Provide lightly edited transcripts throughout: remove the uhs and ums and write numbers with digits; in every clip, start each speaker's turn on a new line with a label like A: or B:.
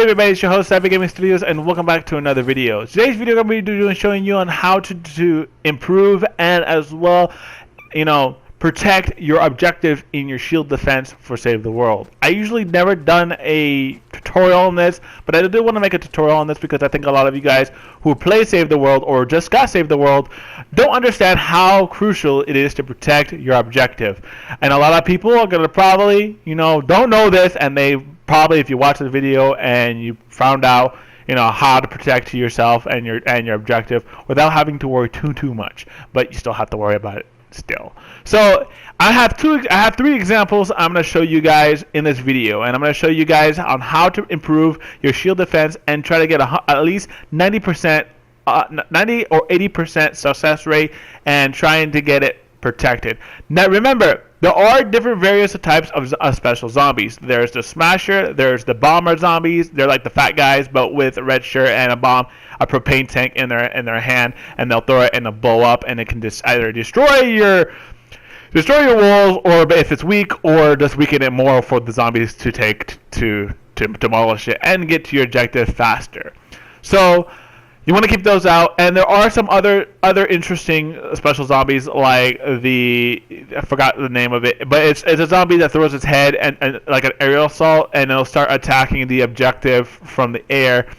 A: Hey everybody, it's your host Epic Gaming Studios, and welcome back to another video. Today's video I'm going to be doing showing you on how to improve and as well, protect your objective in your shield defense for Save the World. I usually never done a tutorial on this, but I do want to make a tutorial on this because I think a lot of you guys who play Save the World or just got Save the World don't understand how crucial it is to protect your objective. And a lot of people are going to probably, don't know this, and they probably, if you watch the video and you found out how to protect yourself and your objective without having to worry too much, but you still have to worry about it still. So I have three examples I'm going to show you guys in this video, and I'm going to show you guys on how to improve your shield defense and try to get at least 90% 90 or 80% success rate and trying to get it protected. Now remember, there are different various types of special zombies. There's the smasher, there's the bomber zombies. They're like the fat guys but with a red shirt and a bomb, a propane tank in their hand, and they'll throw it and it'll blow up, and it can just either destroy your walls, or if it's weak, or just weaken it more for the zombies to take to demolish it and get to your objective faster. So you want to keep those out, and there are some other interesting special zombies like I forgot the name of it, but it's a zombie that throws its head and like an aerial assault, and it'll start attacking the objective from the air,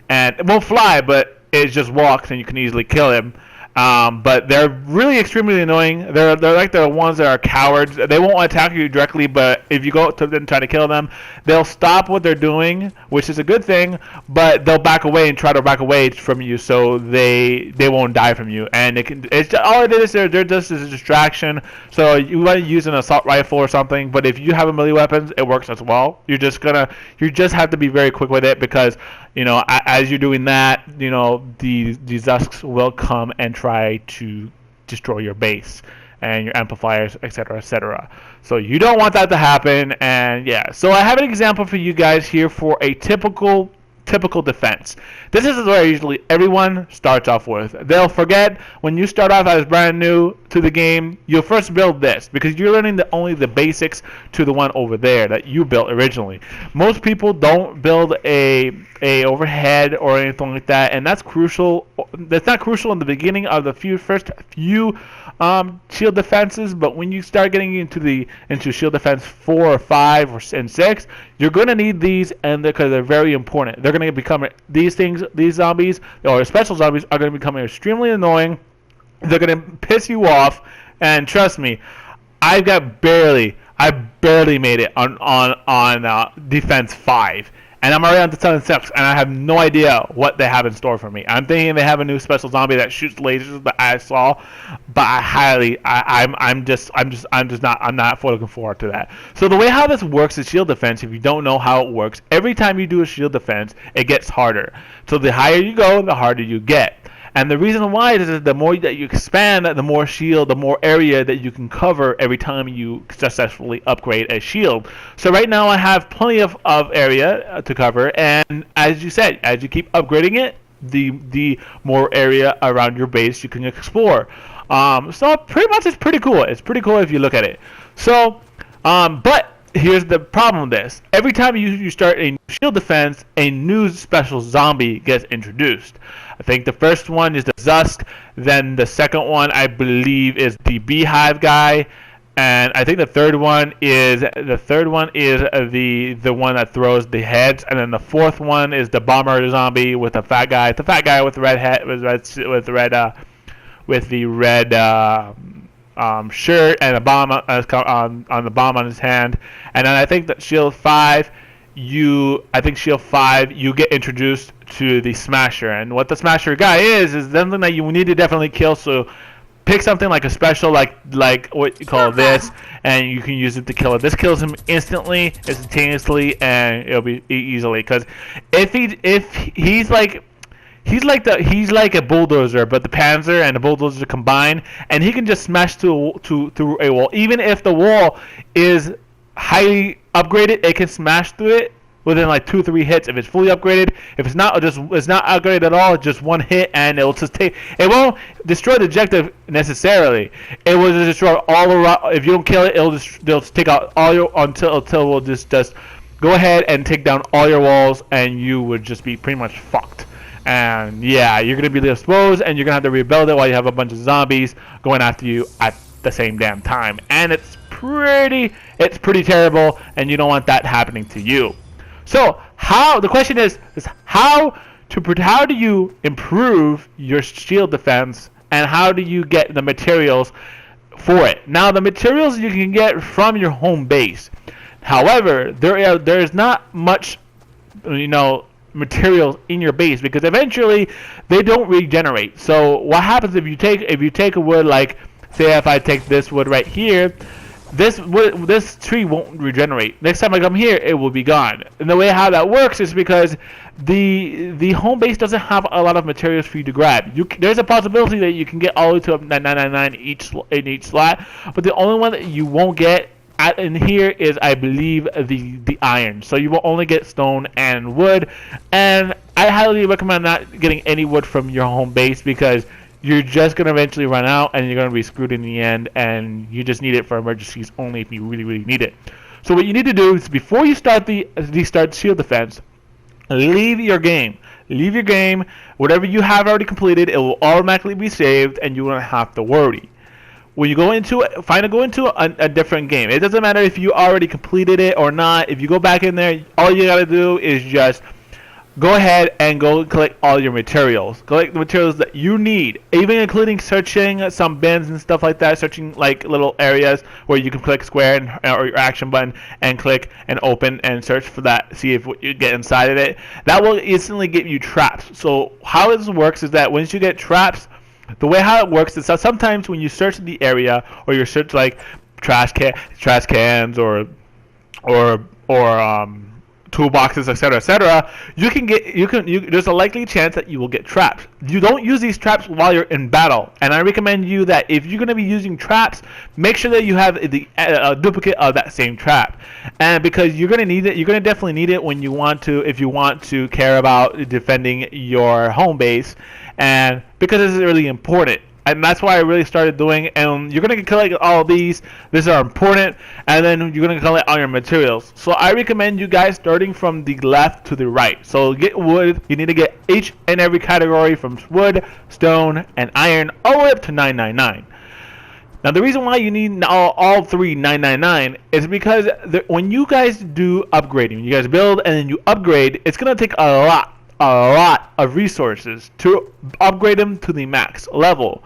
A: and it won't fly, but it just walks, and you can easily kill him. But they're really extremely annoying. They're like the ones that are cowards. They won't attack you directly, but if you go to them and try to kill them, they'll stop what they're doing, which is a good thing, but they'll back away and try to back away from you so they won't die from you. And it's just, all it is, they're just a distraction. So you want to use an assault rifle or something, but if you have a melee weapons, it works as well. You just have to be very quick with it, because as you're doing that, these Zusks will come and try to destroy your base and your amplifiers, etc., etc. So you don't want that to happen. And yeah, so I have an example for you guys here for a typical defense. This is where usually everyone starts off with. They'll forget when you start off as brand new to the game, you'll first build this because you're learning only the basics to the one over there that you built originally. Most people don't build a overhead or anything like that, and that's crucial. That's not crucial in the beginning of the first few shield defenses, but when you start getting into shield defense 4 or 5 and 6, you're going to need these, and because they're very important. They're going to become these zombies or special zombies are going to become extremely annoying. They're going to piss you off, and trust me, I barely made it on defense 5. And I'm already on to 7-6, and I have no idea what they have in store for me. I'm thinking they have a new special zombie that shoots lasers that I saw, but I'm not looking forward to that. So the way how this works is shield defense. If you don't know how it works, every time you do a shield defense, it gets harder. So the higher you go, the harder you get. And the reason why is that the more that you expand, the more shield, the more area that you can cover every time you successfully upgrade a shield. So right now I have plenty of area to cover, and as you said, as you keep upgrading it, the more area around your base you can explore. So pretty much it's pretty cool. It's pretty cool if you look at it. So, but here's the problem with this. Every time you start a shield defense, a new special zombie gets introduced. I think the first one is the Zusk, then the second one I believe is the Beehive guy, and I think the third one is the one that throws the heads, and then the fourth one is the bomber zombie with the fat guy with the red head with the red shirt and a bomb on the bomb on his hand. And then I think that shield 5 you get introduced to the smasher, and what the smasher guy is something that you need to definitely kill. So pick something like a special like what you call this, and you can use it to kill it. This kills him instantly, instantaneously, and it'll be easily, because if he's like a bulldozer, but the Panzer and the bulldozer combine, and he can just smash through a wall. Even if the wall is highly upgraded, it can smash through it within like 2-3 hits if it's fully upgraded. If it's not upgraded at all, just one hit, and it won't destroy the objective necessarily. It will just destroy all around. If you don't kill it, it'll take out all your until it will just go ahead and take down all your walls, and you would just be pretty much fucked. And yeah, you're gonna be exposed, and you're gonna have to rebuild it while you have a bunch of zombies going after you at the same damn time. And it's pretty terrible, and you don't want that happening to you. So the question is how do you improve your shield defense, and how do you get the materials for it? Now, the materials you can get from your home base. However, there is not much, materials in your base, because eventually they don't regenerate. So what happens if you take a wood, like say if I take this wood right here, this tree won't regenerate. Next time I come here, it will be gone. And the way how that works is because the home base doesn't have a lot of materials for you to grab. There's a possibility that you can get all the way to 999 in each slot, but the only one that you won't get in here is, I believe, the iron. So you will only get stone and wood, and I highly recommend not getting any wood from your home base, because you're just going to eventually run out, and you're going to be screwed in the end, and you just need it for emergencies only if you really need it. So what you need to do is, before you start the shield defense, leave your game. Whatever you have already completed, it will automatically be saved, and you won't have to worry. When you go into a different game, it doesn't matter if you already completed it or not. If you go back in there, all you gotta do is just go ahead and go collect all your materials. Collect the materials that you need, even including searching some bins and stuff like that, searching like little areas where you can click square or your action button and click and open and search for that, see if what you get inside of it. That will instantly give you traps. So how this works is that once you get traps, the way how it works is that sometimes when you search the area, or you search like trash cans or toolboxes, etc., there's a likely chance that you will get traps. You don't use these traps while you're in battle, and I recommend you that if you're going to be using traps, make sure that you have a duplicate of that same trap, and because you're going to need it. You're going to definitely need it if you want to care about defending your home base, and because this is really important. And that's why I really started doing. And you're gonna collect all of these. These are important. And then you're gonna collect all your materials. So I recommend you guys starting from the left to the right. So get wood. You need to get each and every category from wood, stone, and iron, all the way up to 999. Now the reason why you need all three 999 is because when you guys do upgrading, you guys build and then you upgrade, it's gonna take a lot of resources to upgrade them to the max level,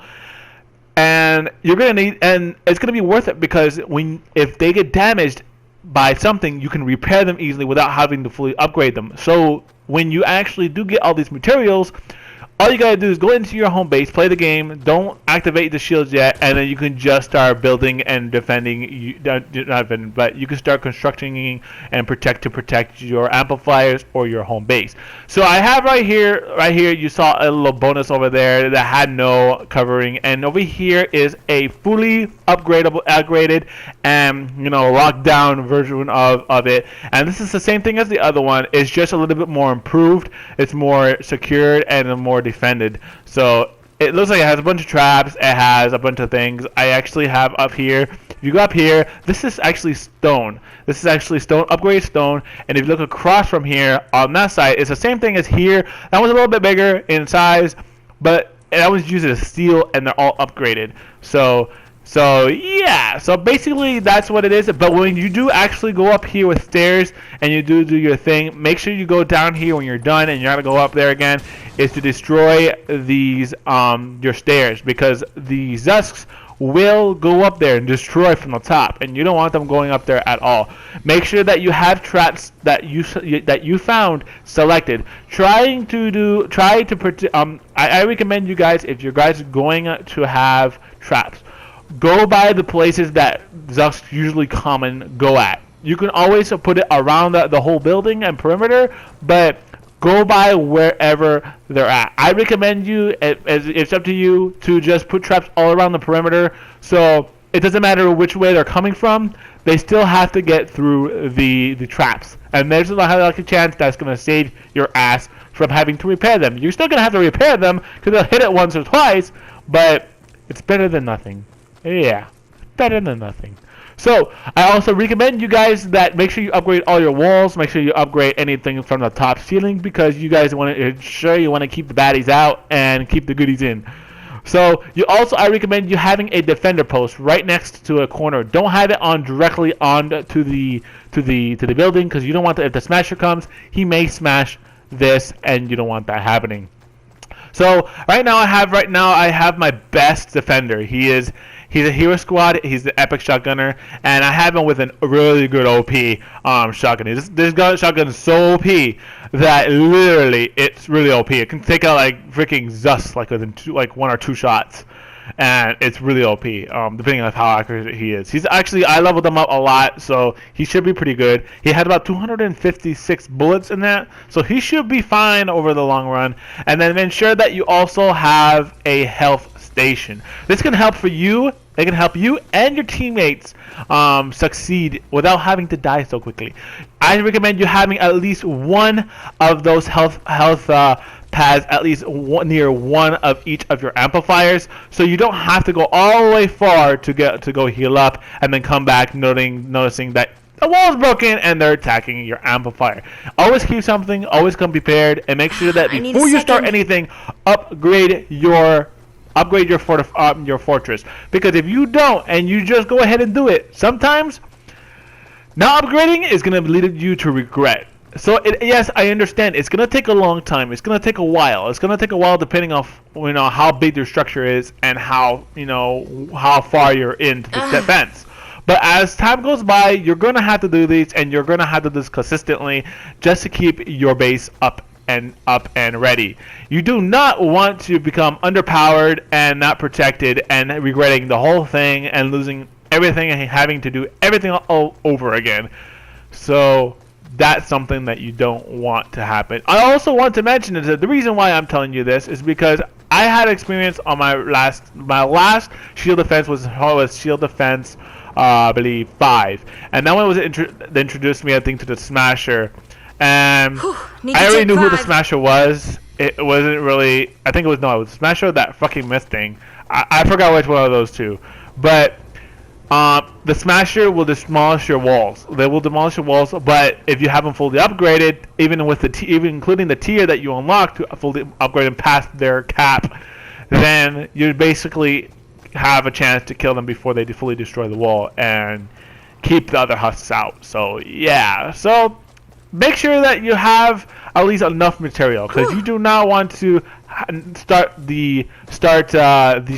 A: and you're gonna need, and it's gonna be worth it, because if they get damaged by something, you can repair them easily without having to fully upgrade them. So when you actually do get all these materials, all you gotta do is go into your home base, play the game, don't activate the shields yet, and then you can just start building and defending. But you can start constructing and protect your amplifiers or your home base. So I have right here, you saw a little bonus over there that had no covering, and over here is a fully upgraded and locked down version of it. And this is the same thing as the other one. It's just a little bit more improved. It's more secured and more defended. So it looks like it has a bunch of traps. It has a bunch of things. I actually have up here, if you go up here, this is actually stone. Upgrade stone. And if you look across from here on that side, it's the same thing as here. That was a little bit bigger in size, but that was used as steel, and they're all upgraded. So yeah, so basically that's what it is. But when you do actually go up here with stairs and you do your thing, make sure you go down here when you're done, and you're gonna go up there again, is to destroy these your stairs, because the Zusks will go up there and destroy from the top, and you don't want them going up there at all. Make sure that you have traps that you found selected. I recommend you guys, if you guys are going to have traps, go by the places that Zusks usually come and go at. You can always put it around the whole building and perimeter, but go by wherever they're at. I recommend you, it's up to you, to just put traps all around the perimeter, so it doesn't matter which way they're coming from, they still have to get through the traps. And there's a lucky chance that's going to save your ass from having to repair them. You're still going to have to repair them, because they'll hit it once or twice, but it's better than nothing. Yeah, better than nothing. So I also recommend you guys that make sure you upgrade all your walls. Make sure you upgrade anything from the top ceiling, because you guys want to ensure you want to keep the baddies out and keep the goodies in. So I recommend you having a defender post right next to a corner. Don't have it on directly on to the building, because you don't want if the smasher comes, he may smash this, and you don't want that happening. So right now I have my best defender. He's a hero squad. He's the epic shotgunner, and I have him with a really good OP shotgun. This shotgun is so OP that literally it's really OP. It can take out like freaking Zus like within one or two shots, and it's really OP. Depending on how accurate he is. I leveled him up a lot, so he should be pretty good. He had about 256 bullets in that, so he should be fine over the long run. And then ensure that you also have a health station. This can help for you. It can help you and your teammates succeed without having to die so quickly. I recommend you having at least one of those health pads, at least near one of each of your amplifiers, so you don't have to go all the way far to go heal up and then come back noticing that the wall is broken and they're attacking your amplifier. Always keep something. Always come prepared, and make sure that before you start anything, upgrade your fortress, because if you don't and you just go ahead and do it, sometimes not upgrading is going to lead you to regret. So yes, I understand it's going to take a long time. It's going to take a while. It's going to take a while depending on how big your structure is and how far you're into the defense. But as time goes by, you're going to have to do these, and you're going to have to do this consistently just to keep your base up and ready. You do not want to become underpowered and not protected and regretting the whole thing and losing everything and having to do everything all over again. So that's something that you don't want to happen. I also want to mention that the reason why I'm telling you this is because I had experience on my last shield defense was shield defense I believe 5, and that one was introduced me, I think, to the smasher. I already knew who the smasher was. It wasn't really. I think it was the smasher, that fucking myth thing. I forgot which one of those two. But the smasher will demolish your walls. They will demolish your walls. But if you have them fully upgraded, even including the tier that you unlock to fully upgrade them past their cap, then you basically have a chance to kill them before they fully destroy the wall and keep the other husks out. So yeah. So make sure that you have at least enough material, because you do not want to start the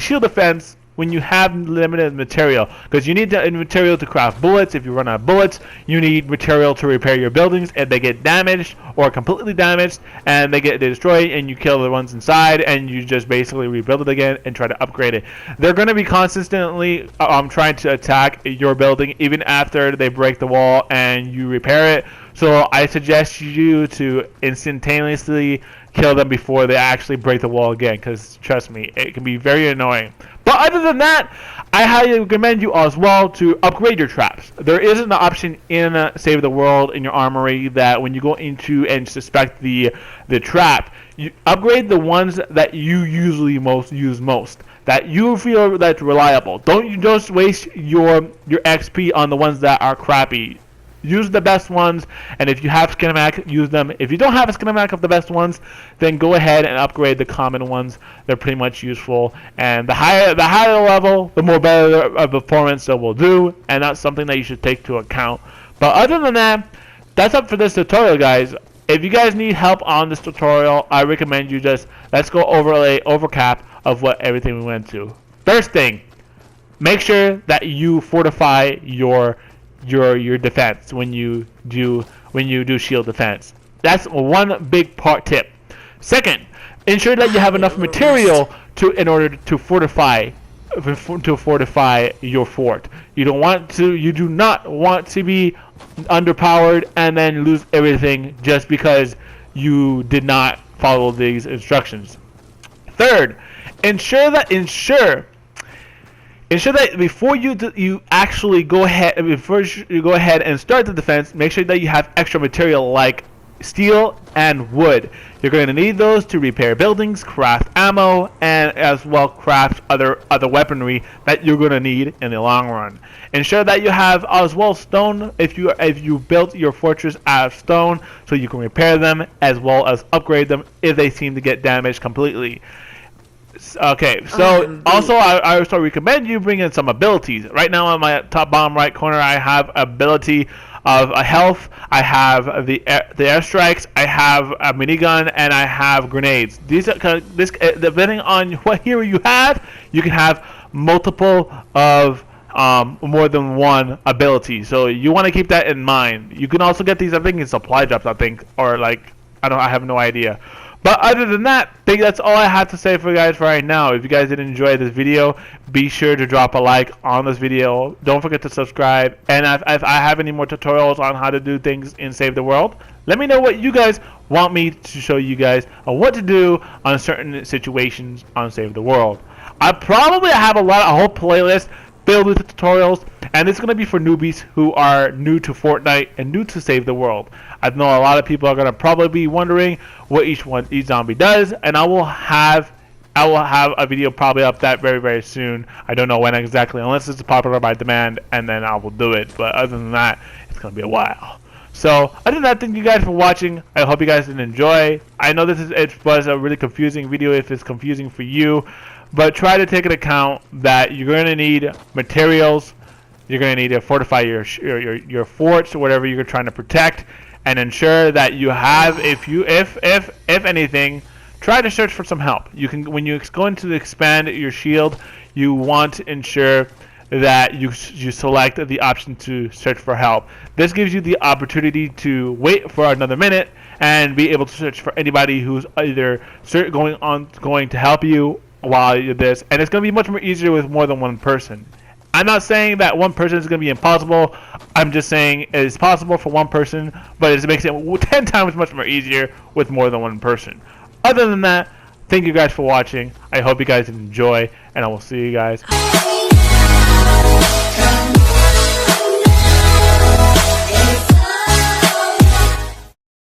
A: shield defense when you have limited material, because you need the material to craft bullets. If you run out of bullets, you need material to repair your buildings if they get damaged or completely damaged and they get destroyed, and you kill the ones inside and you just basically rebuild it again and try to upgrade it. They're going to be constantly trying to attack your building even after they break the wall and you repair it. So I suggest you to instantaneously kill them before they actually break the wall again, because trust me, it can be very annoying. But other than that, I highly recommend you as well to upgrade your traps. There is an option in Save the World in your armory that when you go into and suspect the trap, you upgrade the ones that you usually use most, that you feel that's reliable. Don't you just waste your XP on the ones that are crappy. Use the best ones, and if you have schematic, use them. If you don't have a schematic of the best ones, then go ahead and upgrade the common ones. They're pretty much useful, and the higher the level, the more better of performance it will do, and that's something that you should take into account. But other than that, that's up for this tutorial, guys. If you guys need help on this tutorial, I recommend you let's go overcap of what everything we went to. First thing, make sure that you fortify your defense when you do shield defense. That's one big tip. Second, ensure that you have enough material in order to fortify your fort. You do not want to be underpowered and then lose everything just because you did not follow these instructions. Third, ensure that before you actually go ahead and start the defense, make sure that you have extra material like steel, and wood. You're going to need those to repair buildings, craft ammo, and as well craft other weaponry that you're going to need in the long run. Ensure that you have as well stone if you built your fortress out of stone, so you can repair them as well as upgrade them if they seem to get damaged completely. Okay, so also I also recommend you bring in some abilities. Right now on my top bottom right corner, I have ability of a health. I have the airstrikes. I have a minigun, and I have grenades. These are depending on what hero you have, you can have multiple of more than one ability. So you want to keep that in mind. You can also get these, I think, in supply drops. I think, or like I have no idea. But other than that, I think that's all I have to say for you guys for right now. If you guys did enjoy this video, be sure to drop a like on this video. Don't forget to subscribe. And if I have any more tutorials on how to do things in Save the World, let me know what you guys want me to show you guys on what to do on certain situations on Save the World. I probably have a whole playlist filled with tutorials, and it's going to be for newbies who are new to Fortnite and new to Save the World. I know a lot of people are going to probably be wondering what each zombie does, and I will have a video probably up that very soon. I don't know when exactly, unless it's popular by demand, and then I will do it. But other than that, it's going to be a while. So other than that, thank you guys for watching. I hope you guys did enjoy. I know it was a really confusing video if it's confusing for you, but try to take into account that you're going to need materials. You're going to need to fortify your forts or whatever you're trying to protect, and ensure that you have, if anything, try to search for some help. You can, when you go into expand your shield, you want to ensure that you select the option to search for help. This gives you the opportunity to wait for another minute and be able to search for anybody who's either going to help you while you're this, and it's going to be much more easier with more than one person. I'm not saying that one person is going to be impossible. I'm just saying it's possible for one person, but it makes it 10 times much more easier with more than one person. Other than that, thank you guys for watching. I hope you guys enjoy, and I will see you guys.